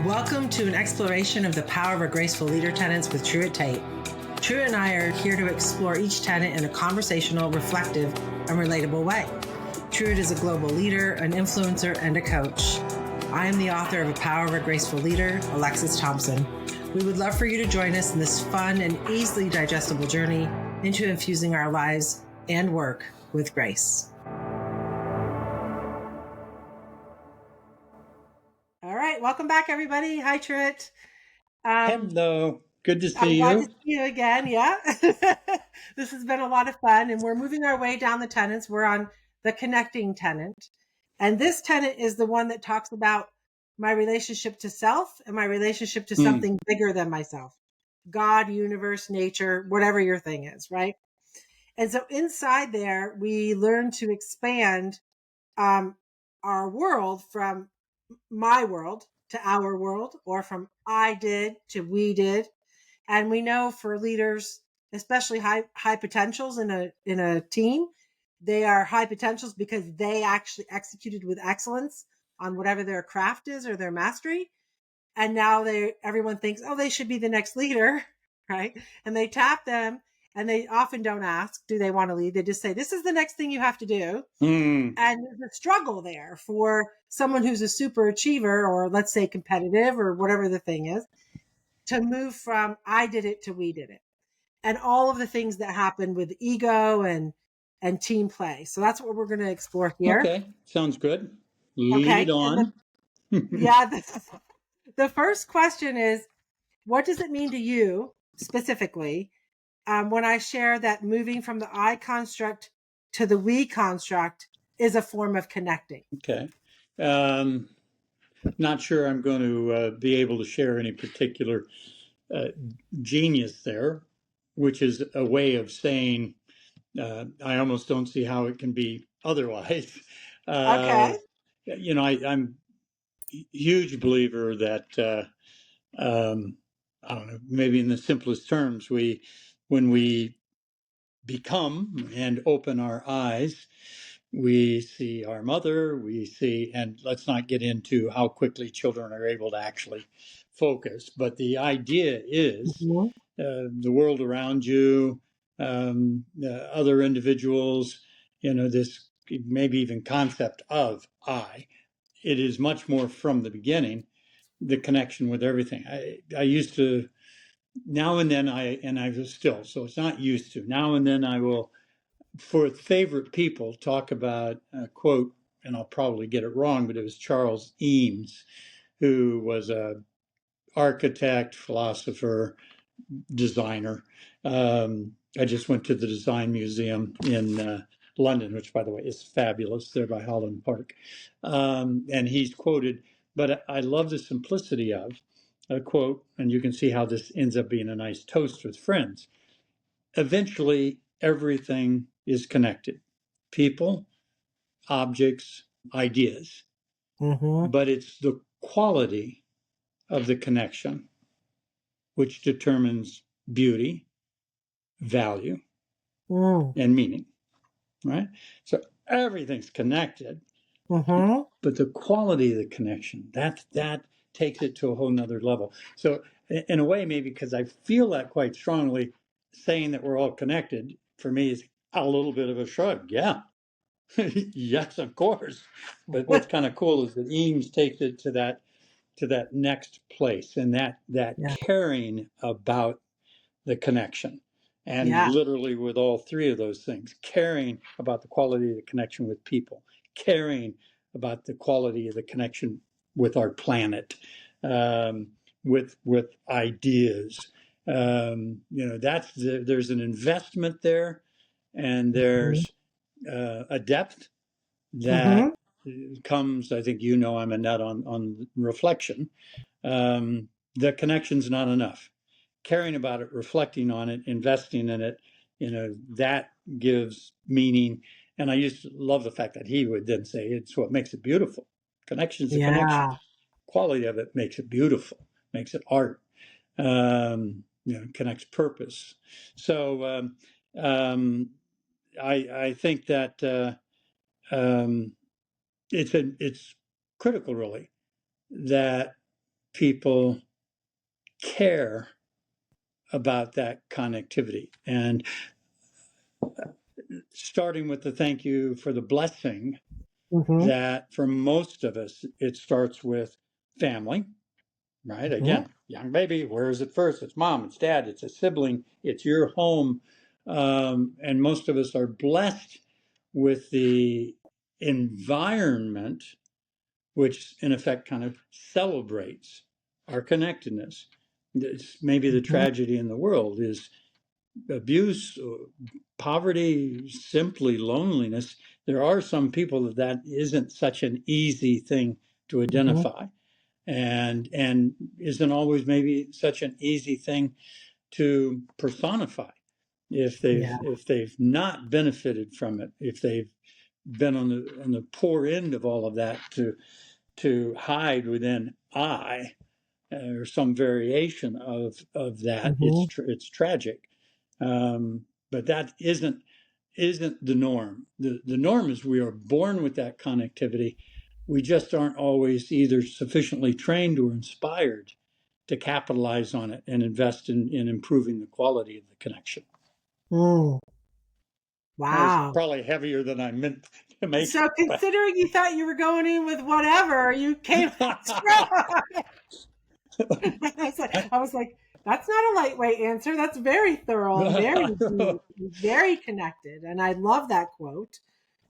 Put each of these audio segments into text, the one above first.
Welcome to an exploration of the power of a graceful leader tenets with Truett Tate. Truett and I are here to explore each tenet in a conversational, reflective, and relatable way. Truett is a global leader, an influencer, and a coach. I am the author of A Power of a Graceful Leader, Alexis Thompson. We would love for you to join us in this fun and easily digestible journey into infusing our lives and work with grace. All right, welcome back, everybody. Hi, Truett. Hello. Good to see Glad you. to see you again. Yeah. This has been a lot of fun, and we're moving our way down the tenets. We're on the connecting tenet. And this tenet is the one that talks about my relationship to self and my relationship to something bigger than myself. God, universe, nature, whatever your thing is, right? And so inside there, we learn to expand our world from my world to our world, or from I did to we did. And we know for leaders, especially high potentials in a team, they are high potentials because they actually executed with excellence on whatever their craft is or their mastery. And now everyone thinks, oh, they should be the next leader, right? And they tap them, and they often don't ask, do they want to lead? They just say, this is the next thing you have to do. And there's a struggle there for someone who's a super achiever, or let's say competitive, or whatever the thing is, to move from I did it to we did it, and all of the things that happen with ego and team play. So that's what we're going to explore here. Okay, sounds good. Lead Okay. on. The first question is, what does it mean to you specifically when I share that moving from the I construct to the we construct is a form of connecting? Okay. Not sure I'm going to be able to share any particular genius there, which is a way of saying I almost don't see how it can be otherwise. Okay. I'm a huge believer that I don't know, maybe in the simplest terms, when we become and open our eyes, we see our mother, we see, and let's not get into how quickly children are able to actually focus, but the idea is Mm-hmm. the world around you, other individuals, this maybe even concept of I. It is much more from the beginning, the connection with everything. I used to, now and then I was still, so it's not used to, now and then I will, for favorite people, talk about a quote, and I'll probably get it wrong, but it was Charles Eames, who was a architect, philosopher, designer. I just went to the Design Museum in London, which, by the way, is fabulous, there by Holland Park. And he's quoted, but I love the simplicity of a quote, and you can see how this ends up being a nice toast with friends. Eventually, everything is connected. People, objects, ideas. Mm-hmm. But it's the quality of the connection which determines beauty, value, and meaning, right? So everything's connected, Mm-hmm. but the quality of the connection, that takes it to a whole nother level. So in a way, maybe because I feel that quite strongly, saying that we're all connected for me is a little bit of a shrug. Yeah. Yes, of course. But what's kind of cool is that Eames takes it to that next place, and that Yeah. caring about the connection, and Yeah. literally with all three of those things, caring about the quality of the connection with people, caring about the quality of the connection with our planet, with ideas. There's an investment there, and there's a depth that Mm-hmm. comes. I think I'm a nut on reflection. The connection's not enough. Caring about it, reflecting on it, investing in it, that gives meaning. And I used to love the fact that he would then say, it's what makes it beautiful. Connection's a connection. Yeah. Quality of it makes it beautiful, makes it art, connects purpose. So I think that it's critical, really, that people care about that connectivity. And starting with the thank you for the blessing, that for most of us, it starts with family, right? Again, young baby, where is it first? It's mom, it's dad, it's a sibling, it's your home. And most of us are blessed with the environment, which in effect kind of celebrates our connectedness. It's maybe the tragedy in the world is abuse, poverty, simply loneliness. There are some people that isn't such an easy thing to identify, and isn't always maybe such an easy thing to personify. If they've not benefited from it, if they've been on the poor end of all of that, to hide within I, or some variation of that, it's tragic. But that isn't the norm. The norm is we are born with that connectivity. We just aren't always either sufficiently trained or inspired to capitalize on it and invest in improving the quality of the connection. Wow. That was probably heavier than I meant to make. So considering you thought you were going in with whatever, you came out strong. I was like, that's not a lightweight answer. That's very thorough and very deep, very connected. And I love that quote.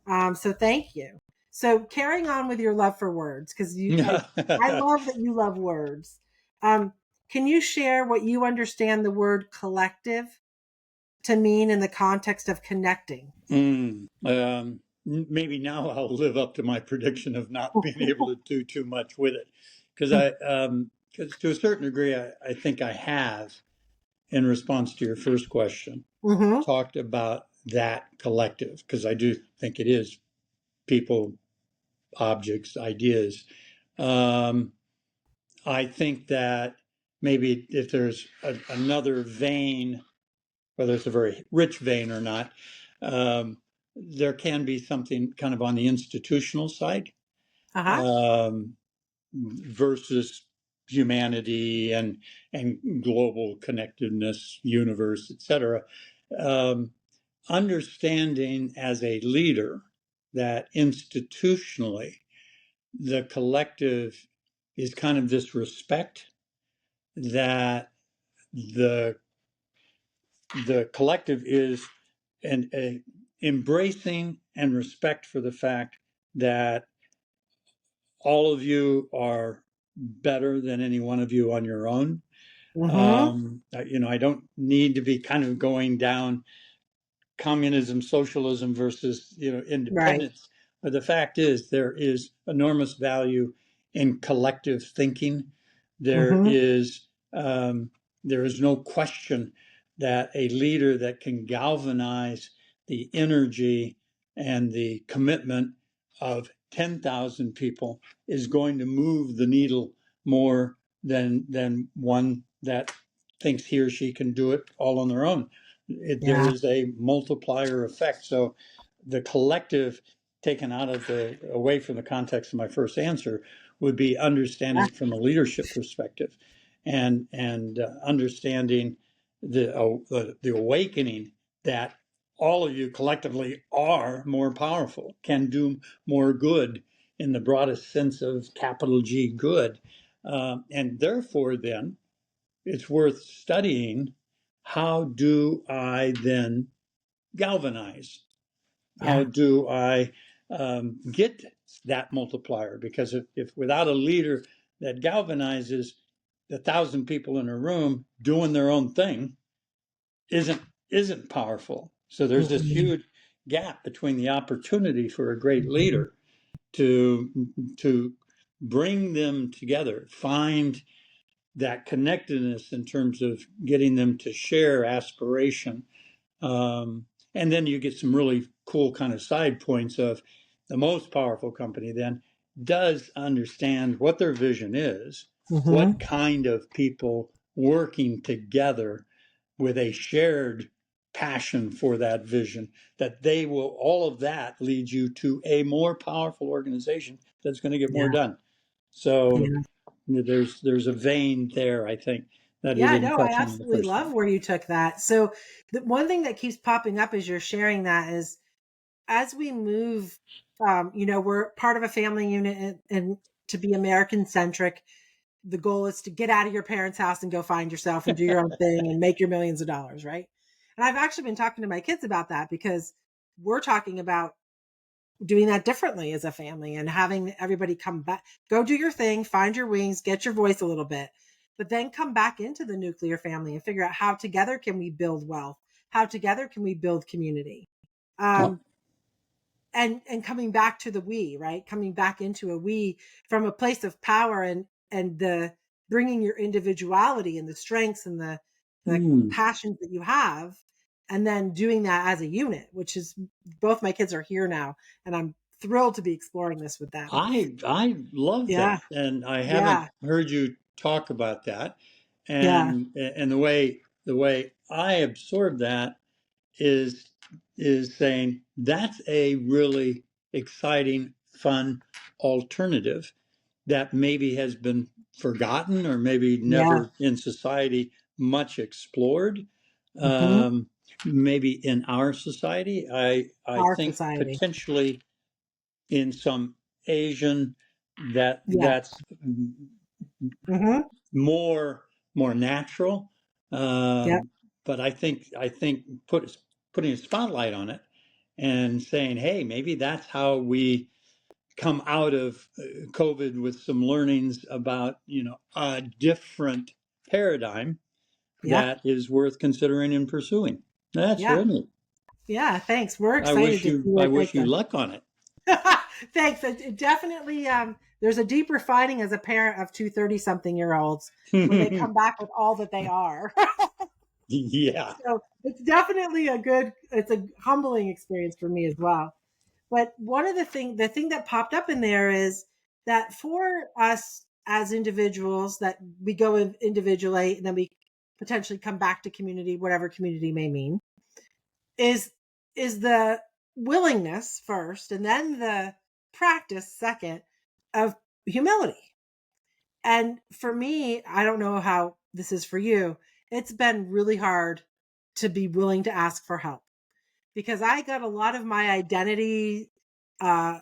So thank you. So carrying on with your love for words, because I love that you love words. Can you share what you understand the word collective to mean in the context of connecting? Maybe now I'll live up to my prediction of not being able to do too much with it, because because to a certain degree, I think I have, in response to your first question, talked about that collective, because I do think it is people, objects, ideas. I think that maybe if there's another vein, whether it's a very rich vein or not, there can be something kind of on the institutional side, versus humanity and global connectedness, universe, etc. Understanding as a leader that institutionally the collective is kind of this respect that the collective is an embracing and respect for the fact that all of you are better than any one of you on your own. I don't need to be kind of going down communism, socialism versus independence. Right. But the fact is, there is enormous value in collective thinking. There is no question that a leader that can galvanize the energy and the commitment of 10,000 people is going to move the needle more than one that thinks he or she can do it all on their own. There is a multiplier effect. So the collective, taken away from the context of my first answer, would be understanding it from a leadership perspective, and understanding the awakening that all of you collectively are more powerful, can do more good in the broadest sense of capital G good, and therefore then it's worth studying. How do I then galvanize? How do I get that multiplier? Because if without a leader that galvanizes, the 1,000 people in a room doing their own thing isn't powerful. So there's this huge gap between the opportunity for a great leader to bring them together, find that connectedness in terms of getting them to share aspiration. And then you get some really cool kind of side points of the most powerful company then does understand what their vision is, what kind of people working together with a shared passion for that vision, that they will, all of that leads you to a more powerful organization that's going to get more done. So there's a vein there, I think, that he Yeah, didn't no, I touch on in the absolutely first love one. where you took that. So the one thing that keeps popping up as you're sharing that is as we move, we're part of a family unit, and to be American centric, the goal is to get out of your parents' house and go find yourself and do your own thing and make your millions of dollars, right? And I've actually been talking to my kids about that because we're talking about doing that differently as a family and having everybody come back, go do your thing, find your wings, get your voice a little bit, but then come back into the nuclear family and figure out how together can we build wealth, how together can we build community. Yep. Um, and coming back to the we, right, coming back into a we from a place of power, and the bringing your individuality and the strengths and the Mm. passions that you have, and then doing that as a unit, which is, both my kids are here now, and I'm thrilled to be exploring this with them. I love Yeah, that, and I haven't yeah, heard you talk about that, yeah, and the way I absorb that is saying that's a really exciting, fun alternative that maybe has been forgotten or maybe yeah. never in society much explored. Hmm. Um, Maybe in our society, I Our think society. potentially in some Asian Yeah. that's Hmm. more natural. Yep. But I think putting a spotlight on it and saying, hey, maybe that's how we come out of COVID with some learnings about a different paradigm Yeah. that is worth considering and pursuing. That's Yeah. real neat. Yeah. Thanks. We're excited to see where I it wish takes you us. luck on it. Thanks. It definitely, there's a deeper finding as a parent of two 30-something-year-olds when they come back with all that they are. Yeah. So it's definitely it's a humbling experience for me as well. But one of the thing that popped up in there is that for us as individuals, that we go and individuate and then we potentially come back to community, whatever community may mean, is the willingness first, and then the practice second, of humility. And for me, I don't know how this is for you, it's been really hard to be willing to ask for help, because I got a lot of my identity uh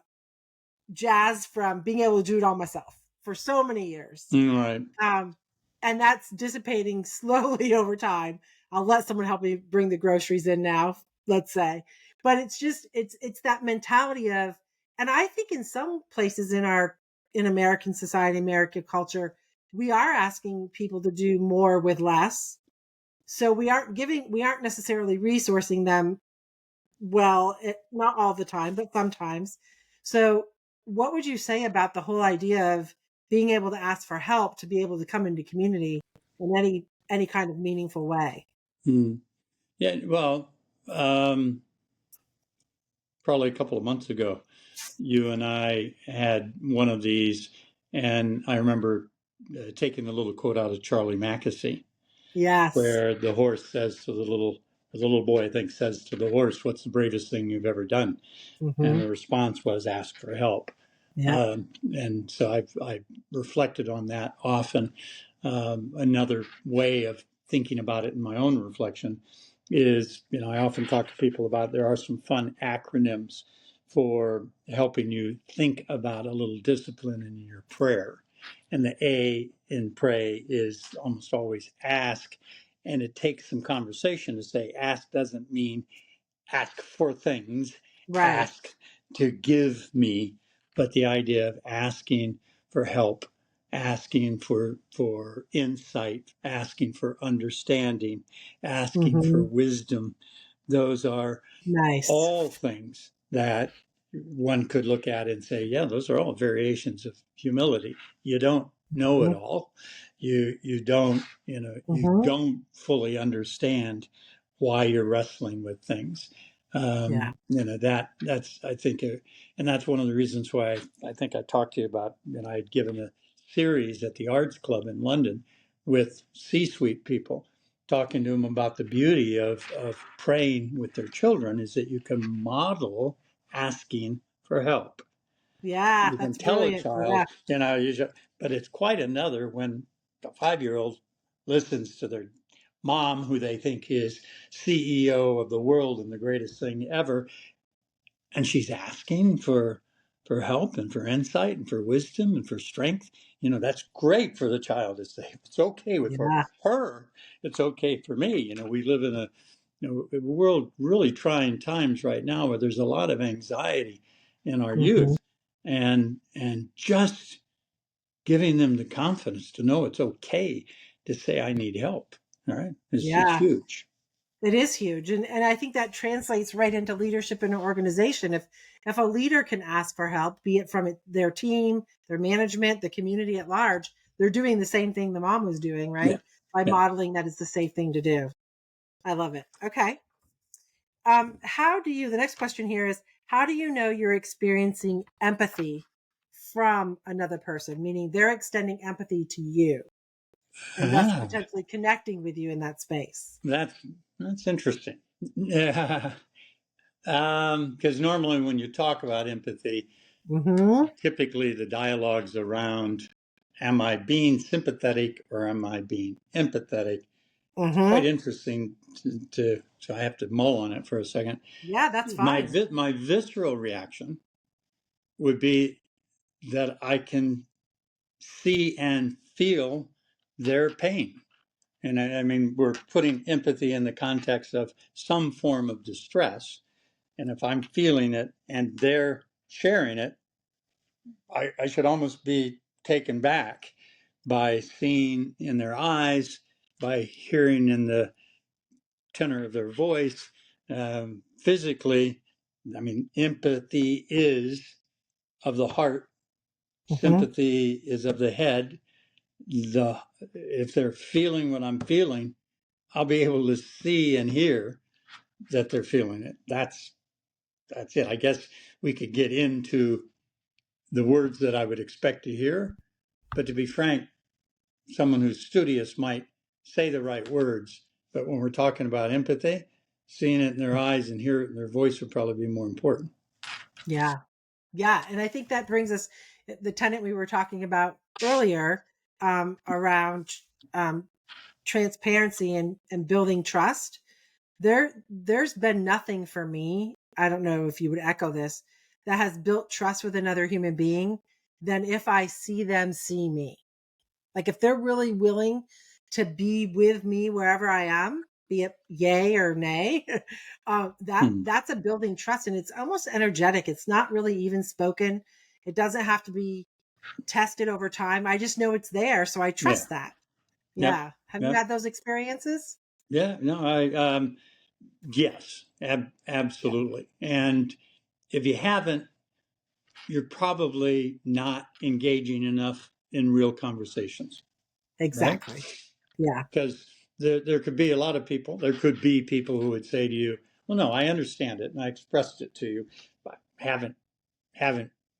jazz from being able to do it all myself for so many years. Right. um, and that's dissipating slowly over time. I'll let someone help me bring the groceries in now, let's say. But it's just it's that mentality of, and I think in some places in American society, American culture, we are asking people to do more with less. So we aren't necessarily resourcing them well, not all the time, but sometimes. So, what would you say about the whole idea of being able to ask for help to be able to come into community in any kind of meaningful way? Mm. Yeah. Well, um, probably a couple of months ago, you and I had one of these, and I remember taking the little quote out of Charlie Mackesy, Yes. where the horse says to the little boy, I think, says to the horse, "What's the bravest thing you've ever done?" And Hmm. the response was, "Ask for help." Yeah. And so I've reflected on that often. Another way of thinking about it in my own reflection is, I often talk to people about there are some fun acronyms for helping you think about a little discipline in your prayer. And the A in pray is almost always ask. And it takes some conversation to say ask doesn't mean ask for things, Right. ask to give me, but the idea of asking for help, asking for insight, asking for understanding, asking for Hmm. wisdom, those are Nice. all things that one could look at and say, yeah, those are all variations of humility. You don't know it Hmm. all. You don't, you Hmm. don't fully understand why you're wrestling with things. Yeah. That's I think, and that's one of the reasons why I think I talked to you about. I had given a series at the Arts Club in London with C-suite people, talking to them about the beauty of praying with their children is that you can model asking for help. Yeah. You can That's tell a brilliant. child, Yeah. But it's quite another when a 5-year-old listens to their mom, who they think is CEO of the world and the greatest thing ever, and she's asking for help and for insight and for wisdom and for strength. That's great for the child to say. It's okay with Yeah. her. It's okay for me. We live in a world really trying times right now where there's a lot of anxiety in our Mm-hmm. youth, and just giving them the confidence to know it's okay to say I need help. All right, it's Yeah. huge. It is huge. And I think that translates right into leadership in an organization. If a leader can ask for help, be it from their team, their management, the community at large, they're doing the same thing the mom was doing, Yeah, right? By yeah. modeling that it's the safe thing to do. I love it. Okay. The next question here is, how do you know you're experiencing empathy from another person, meaning they're extending empathy to you and thus Ah, potentially connecting with you in that space? that's interesting. Yeah. Because normally when you talk about empathy, Mm-hmm. typically the dialogue's around, am I being sympathetic or am I being empathetic? It's quite Mm-hmm. interesting so I have to mull on it for a second. Yeah, that's My fine. my visceral reaction would be that I can see and feel their pain. And I mean, we're putting empathy in the context of some form of distress. And if I'm feeling it and they're sharing it, I should almost be taken back by seeing in their eyes, by hearing in the tenor of their voice, physically. I mean, empathy is of the heart, Mm-hmm. sympathy is of the head. If they're feeling what I'm feeling, I'll be able to see and hear that they're feeling it. That's it. I guess we could get into the words that I would expect to hear, but to be frank, someone who's studious might say the right words, but when we're talking about empathy, seeing it in their eyes and hear it in their voice would probably be more important. Yeah. Yeah. And I think that brings us the tenet we were talking about earlier, around um, transparency and building trust. There's been nothing for me, I don't know if you would echo this, that has built trust with another human being than if I see them see me. Like if they're really willing to be with me wherever I am, be it yay or nay, Hmm. that's a building trust, and it's almost energetic. It's not really even spoken. It doesn't have to be tested over time. I just know it's there, so I Yeah. trust that. Yep. Yeah. Have you Yep. had those experiences? Yeah. No. Yes. Yeah. Absolutely. And if you haven't, you're probably not engaging enough in real conversations, right? Exactly. Yeah. Because there could be a lot of people, there could be people who would say to you, well, no, I understand it and I expressed it to you, but haven't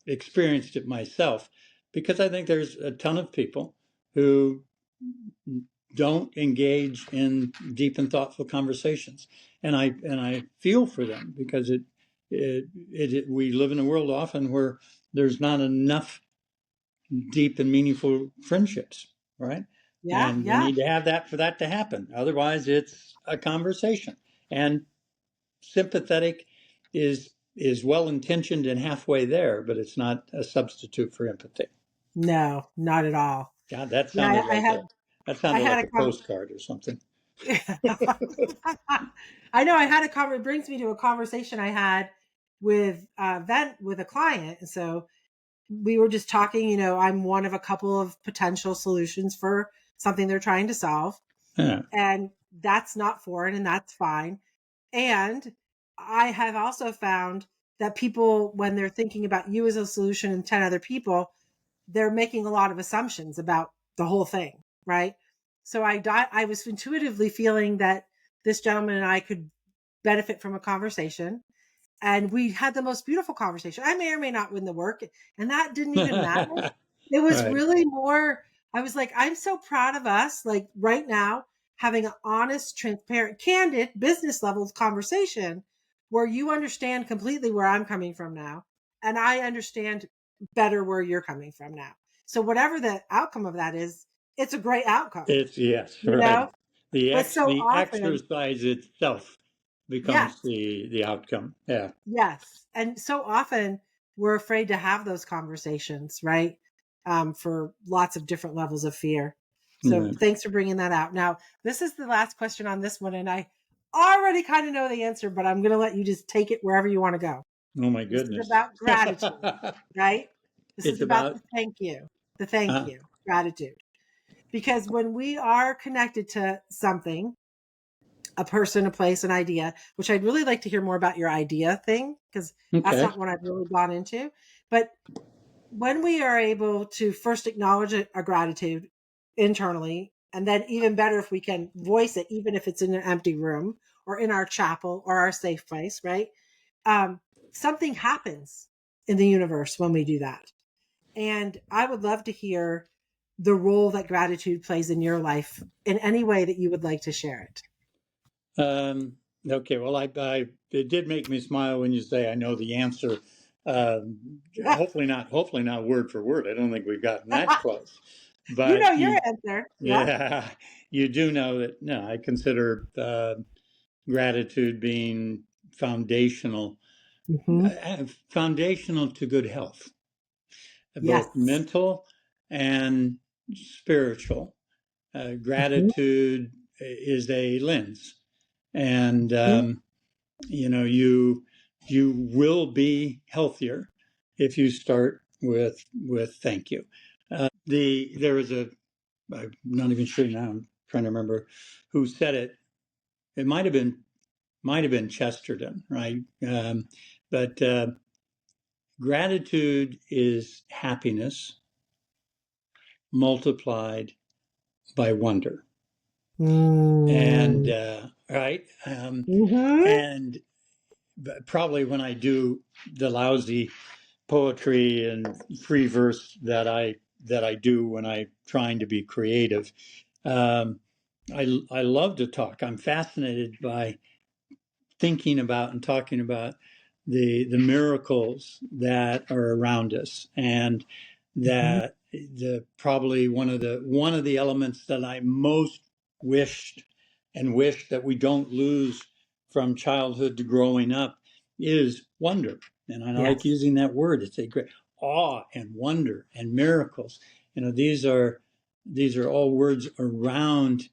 experienced it myself, because I think there's a ton of people who don't engage in deep and thoughtful conversations, and I feel for them because we live in a world often where there's not enough deep and meaningful friendships, right? Yeah. And we Yeah. need to have that for that to happen. Otherwise, it's a conversation. And sympathetic is well intentioned and halfway there, but it's not a substitute for empathy. No, not at all. God, that Yeah. sounded I like had, I had a a con- postcard or something. I know I had it brings me to a conversation I had with with a client. And so we were just talking, I'm one of a couple of potential solutions for something they're trying to solve. Yeah. And that's not foreign and that's fine. And I have also found that people, when they're thinking about you as a solution and 10 other people, they're making a lot of assumptions about the whole thing, right? So I was intuitively feeling that this gentleman and I could benefit from a conversation, and we had the most beautiful conversation. I may or may not win the work, and that didn't even matter. It was Right. really more, I was like, I'm so proud of us, like right now, having an honest, transparent, candid business level conversation where you understand completely where I'm coming from now. And I understand better where you're coming from now. So whatever the outcome of that is, it's a great outcome, It's yes, you right. know? But so The often, exercise itself becomes yes, the outcome. Yeah. yes. And so often we're afraid to have those conversations, right? For lots of different levels of fear. So Yeah. thanks for bringing that out. Now, this is the last question on this one, and I already kind of know the answer, but I'm going to let you just take it wherever you want to go. Oh my This is goodness. about gratitude, right? This It's is about about the thank uh, you, gratitude. Because when we are connected to something, a person, a place, an idea, which I'd really like to hear more about your idea thing, because that's okay. not one I've really gone into. But when we are able to first acknowledge a gratitude internally, and then even better if we can voice it, even if it's in an empty room or in our chapel or our safe place, right? Um, Something happens in the universe when we do that. And I would love to hear the role that gratitude plays in your life in any way that you would like to share it. Um, okay. Well, it did make me smile when you say I know the answer. Hopefully not. Hopefully not word for word. I don't think we've gotten that close. You know But your you, answer. Yeah. yeah, you do know that. No, I consider gratitude being foundational, Hmm. foundational to good health, both Yes. mental and spiritual. Hmm. Gratitude is a lens, and Hmm. you will be healthier if you start with thank you. There was I'm not even sure now. I'm trying to remember who said it. It might have been Chesterton, right? But gratitude is happiness multiplied by wonder, and Mm. right, Hmm. and probably when I do the lousy poetry and free verse that I do when I'm trying to be creative, um, I love to talk. I'm fascinated by thinking about and talking about the miracles that are around us, and Hmm. that the probably one of the elements that I most wished and wish that we don't lose from childhood to growing up is wonder. And I like Yes. using that word. It's a great awe and wonder and miracles. These are all words around,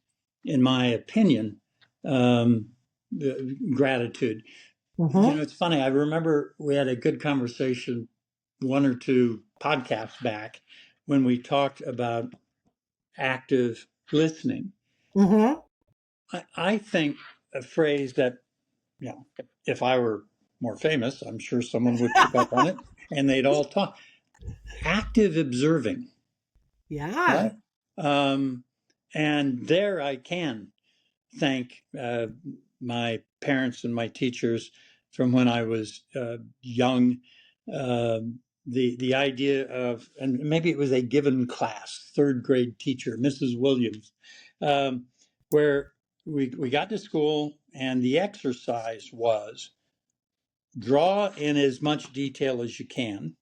in my opinion, um, gratitude. Hmm. It's funny. I remember we had a good conversation one or two podcasts back when we talked about active listening. Hmm. I think a phrase that, if I were more famous, I'm sure someone would pick up on it and they'd all talk. Active observing, Yeah. right? Um, and there I can thank my parents and my teachers from when I was young. The idea of, and maybe it was a given class, third grade teacher, Mrs. Williams, um, where we got to school and the exercise was draw in as much detail as you can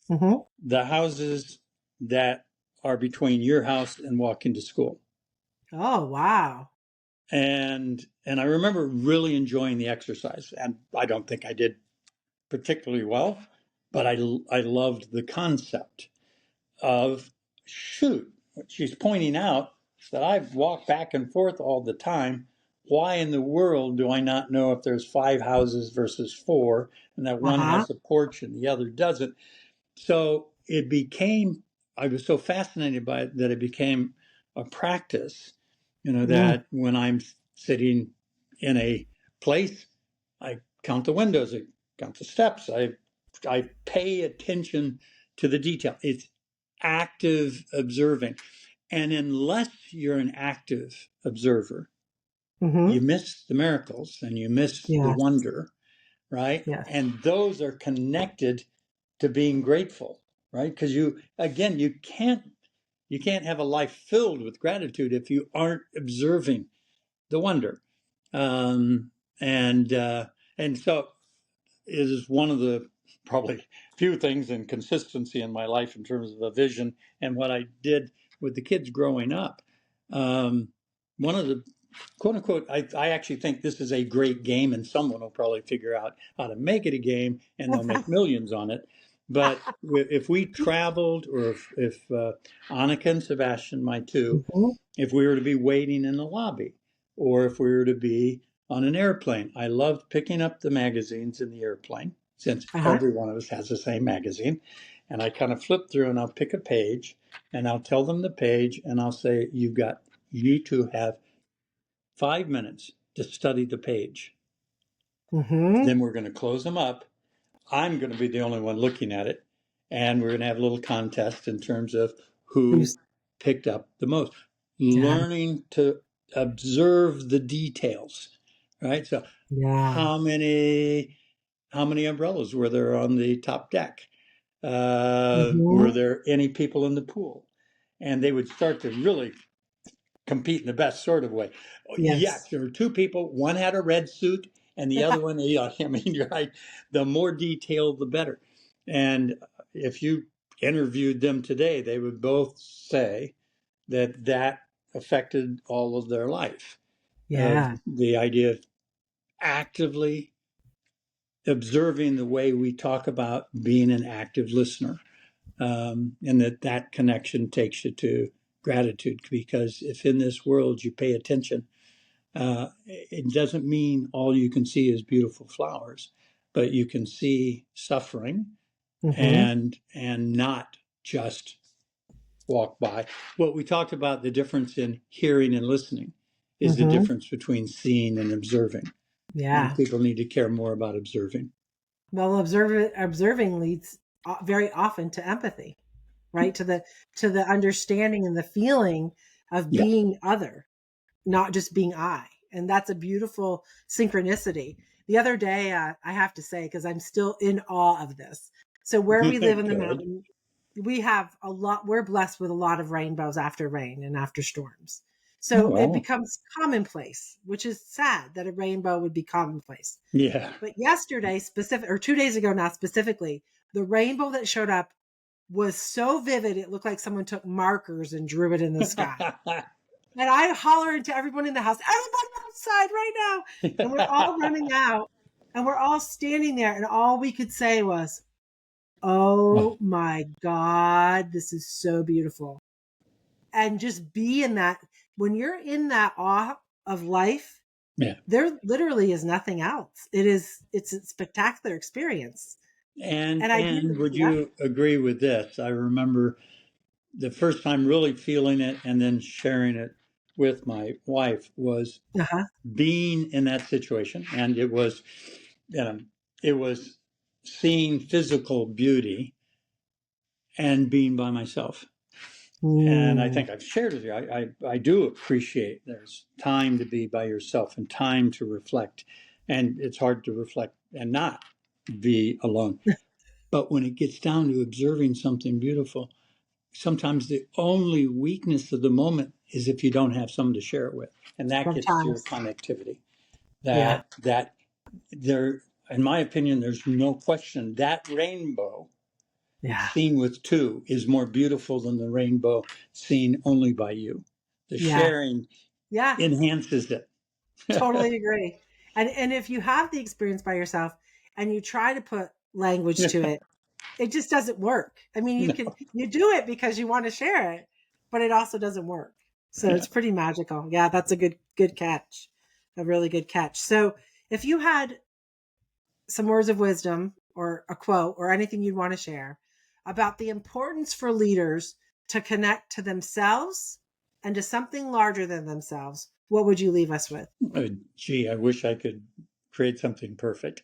Hmm. the houses that are between your house and walking to school. Oh, wow. And I remember really enjoying the exercise, and I don't think I did particularly well, but I loved the concept of shoot. She's pointing out that I've walked back and forth all the time. Why in the world do I not know if there's five houses versus four, and that one Uh-huh. has a porch and the other doesn't? So it became, I was so fascinated by it that it became a practice, Mm. that when I'm sitting in a place, I count the windows, I count the steps, I pay attention to the detail. It's active observing. And unless you're an active observer, Hmm. you miss the miracles and you miss the Yes. wonder, right? Yes. And those are connected to being grateful, right? Because you can't have a life filled with gratitude if you aren't observing the wonder. Um, and uh, and so it is one of the probably few things in consistency in my life in terms of a vision and what I did with the kids growing up. One of the quote unquote, I actually think this is a great game, and someone will probably figure out how to make it a game and they'll make millions on it. But if we traveled, or if Annika and Sebastian, my two, Mhm. if we were to be waiting in the lobby, or if we were to be on an airplane, I love picking up the magazines in the airplane, since Uh-huh. every one of us has the same magazine. And I kind of flip through and I'll pick a page and I'll tell them the page and I'll say, you two have 5 minutes to study the page. Mm-hmm. Then we're going to close them up. I'm going to be the only one looking at it. And we're going to have a little contest in terms of who Who's picked up the most. yeah. Learning to observe the details, right? So Yeah. how many umbrellas were there on the top deck? Were Mm-hmm. there any people in the pool? And they would start to really compete in the best sort of way. Yes, Yes. there were two people. One had a red suit, and the other one, I mean, you're right. The more detailed, the better. And if you interviewed them today, they would both say that that affected all of their life. Of Yeah. the idea of actively observing the way we talk about being an active listener, and that connection takes you to gratitude, because if in this world you pay attention, it doesn't mean all you can see is beautiful flowers, but you can see suffering Mm-hmm. and not just walk by. What we talked about, the difference in hearing and listening, is the Mm-hmm. difference between seeing and observing. And Yeah. people need to care more about observing. Well, observing leads very often to empathy, right? To the understanding and the feeling of Yeah. being other, not just being I. And that's a beautiful synchronicity. The other day, I have to say, because I'm still in awe of this. So where we live in the Good. mountain, we have a lot, we're blessed with a lot of rainbows after rain and after storms. Oh, So it well. becomes commonplace, which is sad that a rainbow would be commonplace. Yeah. But yesterday, specific, or 2 days ago now specifically, the rainbow that showed up was so vivid, it looked like someone took markers and drew it in the sky. And I holler into everyone in the house, everybody outside right now. And we're all running out and we're all standing there. And all we could say was, oh my God, this is so beautiful. And just be in that, when you're in that awe of life, Yeah. there literally is nothing else. It's a spectacular experience. And I And do, would yeah. you agree with this? I remember the first time really feeling it and then sharing it with my wife was Uh-huh. being in that situation. And it was seeing physical beauty and being by myself. And I Mm, think I've shared with you, I do appreciate there's time to be by yourself and time to reflect. And it's hard to reflect and not be alone. But when it gets down to observing something beautiful, sometimes the only weakness of the moment is if you don't have someone to share it with. And that gets to your sometimes. connectivity. Yeah. That there, in my opinion, there's no question that rainbow Yeah. seen with two is more beautiful than the rainbow seen only by you. The Yeah. sharing Yeah. enhances it. Totally agree. And if you have the experience by yourself and you try to put language to it, it just doesn't work. I mean, No. you do it because you want to share it, but it also doesn't work. So Yeah. it's pretty magical. Yeah, that's a good catch. A really good catch. So if you had some words of wisdom or a quote or anything you'd want to share about the importance for leaders to connect to themselves and to something larger than themselves, what would you leave us with? Gee, I wish I could create something perfect.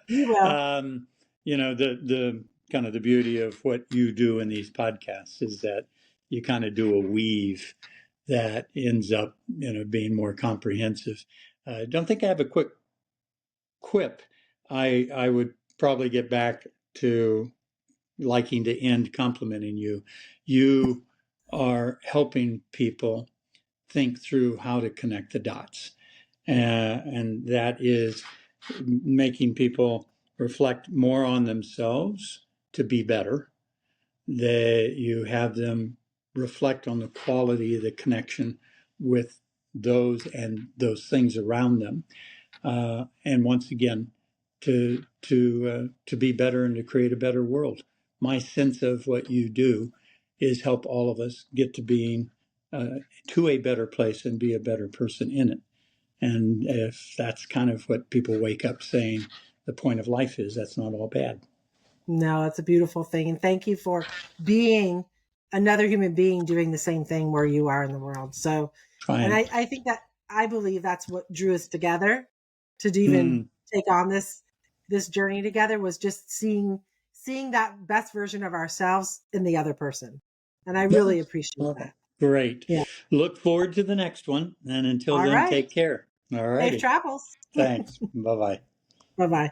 You will. um, the kind of the beauty of what you do in these podcasts is that you kind of do a weave that ends up, being more comprehensive. I don't think I have a quick quip. I would probably get back to liking to end complimenting you. You are helping people think through how to connect the dots. And that is making people reflect more on themselves to be better, that you have them reflect on the quality of the connection with those and those things around them. And once again, to be better and to create a better world. My sense of what you do is help all of us get to being to a better place and be a better person in it. And if that's kind of what people wake up saying the point of life is, that's not all bad. No, it's a beautiful thing. And thank you for being another human being doing the same thing where you are in the world. So, and Trying. I think that I believe that's what drew us together to even Mm. take on this journey together, was just seeing that best version of ourselves in the other person. And I Yeah. really appreciate Oh, that. great. Yeah. Look forward to the next one. And until All then, right. take care. All Safe righty. travels. Thanks. Bye bye. Bye bye.